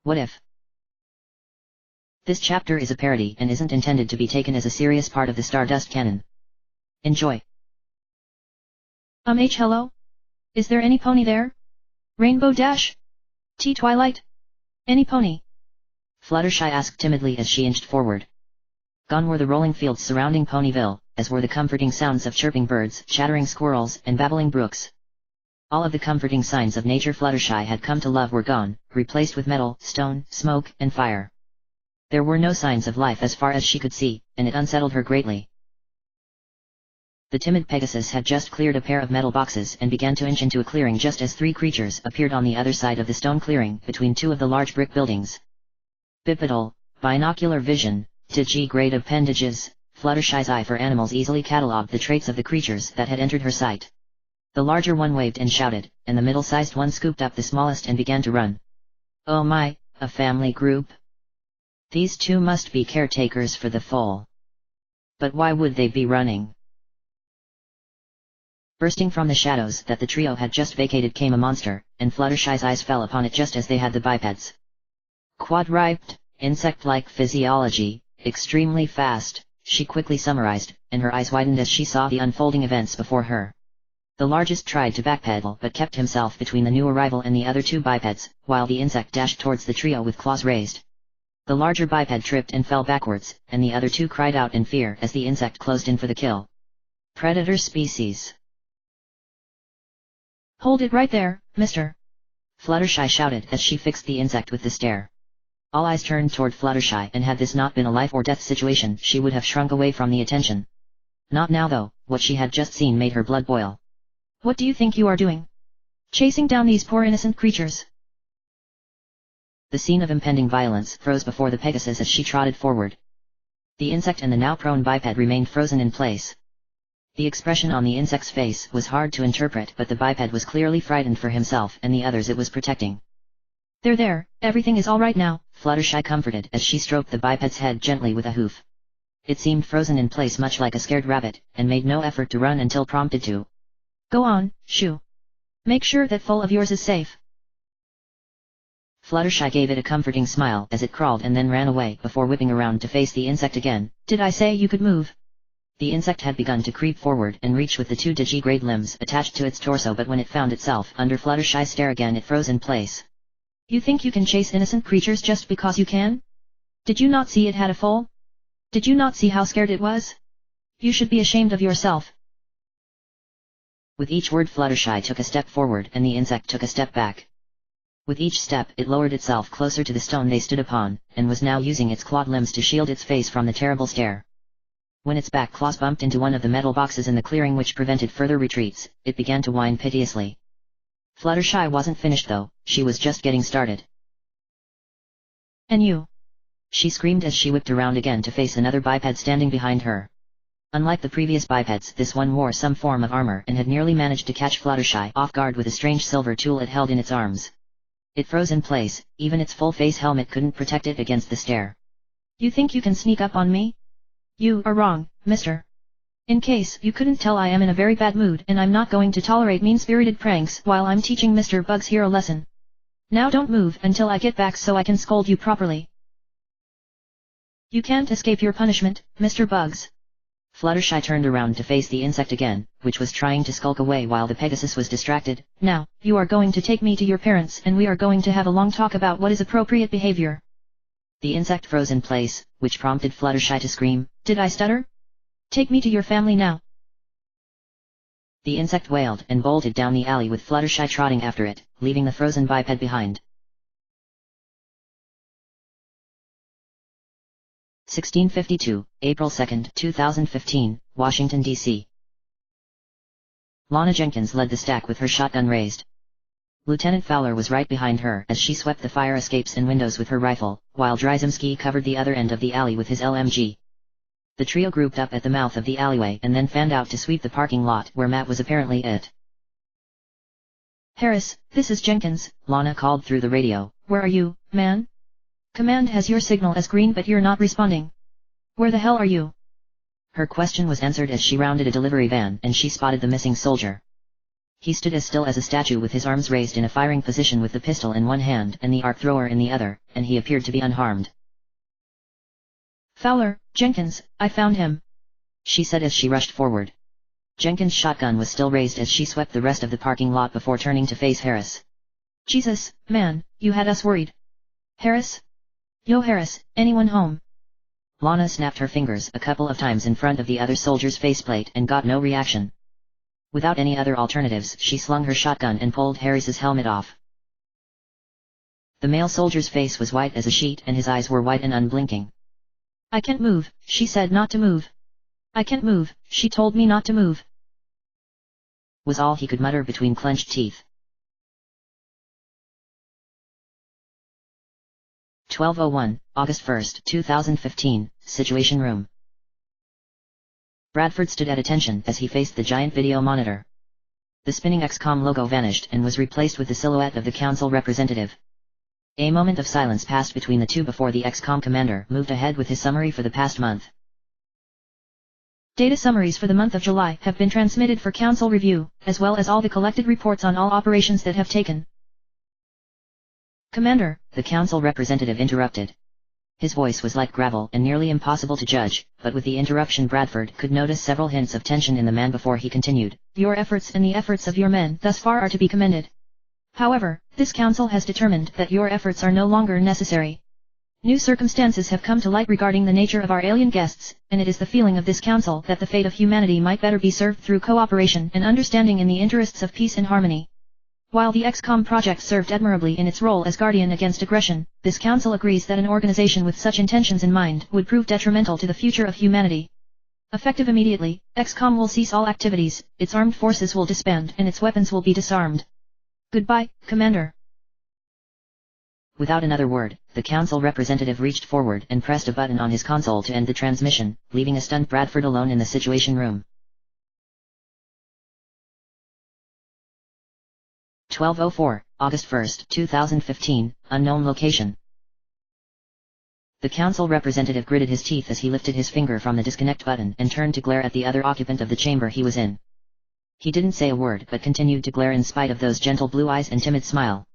What if? This chapter is a parody and isn't intended to be taken as a serious part of the Stardust canon. Enjoy. Hello? Is there any pony there? Rainbow Dash? Twilight? Any pony? Fluttershy asked timidly as she inched forward. Gone were the rolling fields surrounding Ponyville, as were the comforting sounds of chirping birds, chattering squirrels, and babbling brooks. All of the comforting signs of nature Fluttershy had come to love were gone, replaced with metal, stone, smoke, and fire. There were no signs of life as far as she could see, and it unsettled her greatly. The timid Pegasus had just cleared a pair of metal boxes and began to inch into a clearing just as three creatures appeared on the other side of the stone clearing, between two of the large brick buildings. Bipedal, binocular vision, digigrade appendages, Fluttershy's eye for animals easily catalogued the traits of the creatures that had entered her sight. The larger one waved and shouted, and the middle-sized one scooped up the smallest and began to run. Oh my, a family group? These two must be caretakers for the foal. But why would they be running? Bursting from the shadows that the trio had just vacated came a monster, and Fluttershy's eyes fell upon it just as they had the bipeds. Quadruped, insect-like physiology, extremely fast, she quickly summarized, and her eyes widened as she saw the unfolding events before her. The largest tried to backpedal but kept himself between the new arrival and the other two bipeds, while the insect dashed towards the trio with claws raised. The larger biped tripped and fell backwards, and the other two cried out in fear as the insect closed in for the kill. Predator species. Hold it right there, mister! Fluttershy shouted as she fixed the insect with the stare. All eyes turned toward Fluttershy, and had this not been a life-or-death situation she would have shrunk away from the attention. Not now though, what she had just seen made her blood boil. What do you think you are doing? Chasing down these poor innocent creatures? The scene of impending violence froze before the Pegasus as she trotted forward. The insect and the now prone biped remained frozen in place. The expression on the insect's face was hard to interpret, but the biped was clearly frightened for himself and the others it was protecting. There, everything is all right now, Fluttershy comforted as she stroked the biped's head gently with a hoof. It seemed frozen in place much like a scared rabbit, and made no effort to run until prompted to. Go on, shoo. Make sure that foal of yours is safe. Fluttershy gave it a comforting smile as it crawled and then ran away before whipping around to face the insect again. Did I say you could move? The insect had begun to creep forward and reach with the two digigrade limbs attached to its torso, but when it found itself under Fluttershy's stare again it froze in place. You think you can chase innocent creatures just because you can? Did you not see it had a foal? Did you not see how scared it was? You should be ashamed of yourself. With each word Fluttershy took a step forward and the insect took a step back. With each step it lowered itself closer to the stone they stood upon, and was now using its clawed limbs to shield its face from the terrible stare. When its back claws bumped into one of the metal boxes in the clearing which prevented further retreats, it began to whine piteously. Fluttershy wasn't finished though, she was just getting started. And you? She screamed as she whipped around again to face another biped standing behind her. Unlike the previous bipeds, this one wore some form of armor and had nearly managed to catch Fluttershy off guard with a strange silver tool it held in its arms. It froze in place, even its full-face helmet couldn't protect it against the stare. You think you can sneak up on me? You are wrong, mister. In case you couldn't tell, I am in a very bad mood and I'm not going to tolerate mean-spirited pranks while I'm teaching Mr. Bugs here a lesson. Now don't move until I get back so I can scold you properly. You can't escape your punishment, Mr. Bugs. Fluttershy turned around to face the insect again, which was trying to skulk away while the Pegasus was distracted. Now, you are going to take me to your parents and we are going to have a long talk about what is appropriate behavior. The insect froze in place, which prompted Fluttershy to scream. Did I stutter? Take me to your family now. The insect wailed and bolted down the alley with Fluttershy trotting after it, leaving the frozen biped behind. 1652, April 2, 2015, Washington, D.C. Lana Jenkins led the stack with her shotgun raised. Lieutenant Fowler was right behind her as she swept the fire escapes and windows with her rifle, while Dryzimski covered the other end of the alley with his LMG. The trio grouped up at the mouth of the alleyway and then fanned out to sweep the parking lot where Matt was apparently it. Harris, this is Jenkins, Lana called through the radio. Where are you, man? Command has your signal as green but you're not responding. Where the hell are you? Her question was answered as she rounded a delivery van and she spotted the missing soldier. He stood as still as a statue with his arms raised in a firing position with the pistol in one hand and the arc thrower in the other, and he appeared to be unharmed. Fowler, Jenkins, I found him, she said as she rushed forward. Jenkins' shotgun was still raised as she swept the rest of the parking lot before turning to face Harris. Jesus, man, you had us worried. Harris? Yo Harris, anyone home? Lana snapped her fingers a couple of times in front of the other soldier's faceplate and got no reaction. Without any other alternatives, she slung her shotgun and pulled Harris's helmet off. The male soldier's face was white as a sheet and his eyes were white and unblinking. I can't move, she said not to move. I can't move, she told me not to move, was all he could mutter between clenched teeth. 12:01, August 1, 2015, Situation Room. Bradford stood at attention as he faced the giant video monitor. The spinning XCOM logo vanished and was replaced with the silhouette of the council representative. A moment of silence passed between the two before the XCOM commander moved ahead with his summary for the past month. Data summaries for the month of July have been transmitted for council review, as well as all the collected reports on all operations that have taken. Commander, the council representative interrupted. His voice was like gravel and nearly impossible to judge, but with the interruption Bradford could notice several hints of tension in the man before he continued. Your efforts and the efforts of your men thus far are to be commended. However, this council has determined that your efforts are no longer necessary. New circumstances have come to light regarding the nature of our alien guests, and it is the feeling of this council that the fate of humanity might better be served through cooperation and understanding in the interests of peace and harmony. While the XCOM project served admirably in its role as guardian against aggression, this council agrees that an organization with such intentions in mind would prove detrimental to the future of humanity. Effective immediately, XCOM will cease all activities, its armed forces will disband and its weapons will be disarmed. Goodbye, Commander. Without another word, the council representative reached forward and pressed a button on his console to end the transmission, leaving a stunned Bradford alone in the Situation Room. 12:04, August 1, 2015, unknown location. The council representative gritted his teeth as he lifted his finger from the disconnect button and turned to glare at the other occupant of the chamber he was in. He didn't say a word but continued to glare in spite of those gentle blue eyes and timid smile.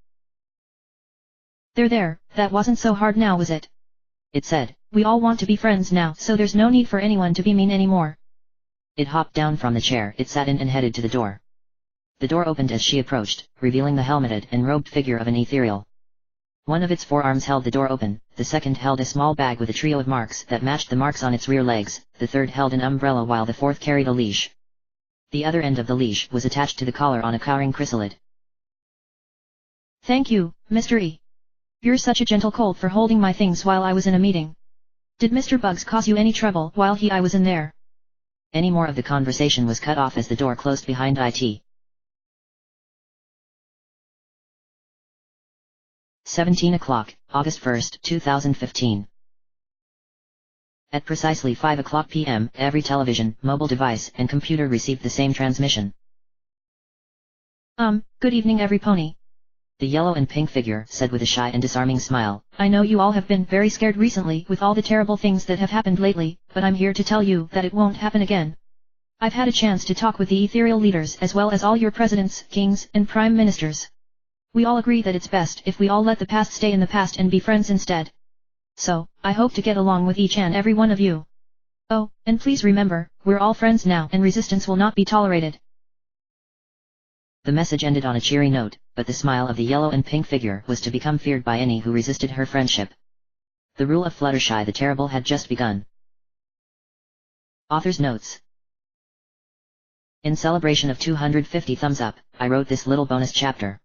There, that wasn't so hard now was it? It said. We all want to be friends now, so there's no need for anyone to be mean anymore. It hopped down from the chair it sat in and headed to the door. The door opened as she approached, revealing the helmeted and robed figure of an ethereal. One of its forearms held the door open, the second held a small bag with a trio of marks that matched the marks on its rear legs, the third held an umbrella while the fourth carried a leash. The other end of the leash was attached to the collar on a cowering chrysalid. Thank you, Mr. E. You're such a gentle colt for holding my things while I was in a meeting. Did Mr. Bugs cause you any trouble while I was in there? Any more of the conversation was cut off as the door closed behind IT. 17 o'clock, August 1, 2015. At precisely 5 o'clock p.m., every television, mobile device, and computer received the same transmission. Good evening every pony. The yellow and pink figure said with a shy and disarming smile. I know you all have been very scared recently with all the terrible things that have happened lately, but I'm here to tell you that it won't happen again. I've had a chance to talk with the ethereal leaders as well as all your presidents, kings, and prime ministers. We all agree that it's best if we all let the past stay in the past and be friends instead. So, I hope to get along with each and every one of you. Oh, and please remember, we're all friends now and resistance will not be tolerated. The message ended on a cheery note, but the smile of the yellow and pink figure was to become feared by any who resisted her friendship. The rule of Fluttershy the Terrible had just begun. Author's notes. In celebration of 250 thumbs up, I wrote this little bonus chapter.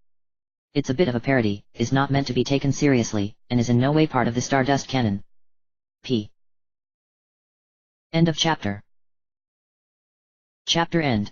It's a bit of a parody, is not meant to be taken seriously, and is in no way part of the Stardust canon. P. End of chapter. Chapter end.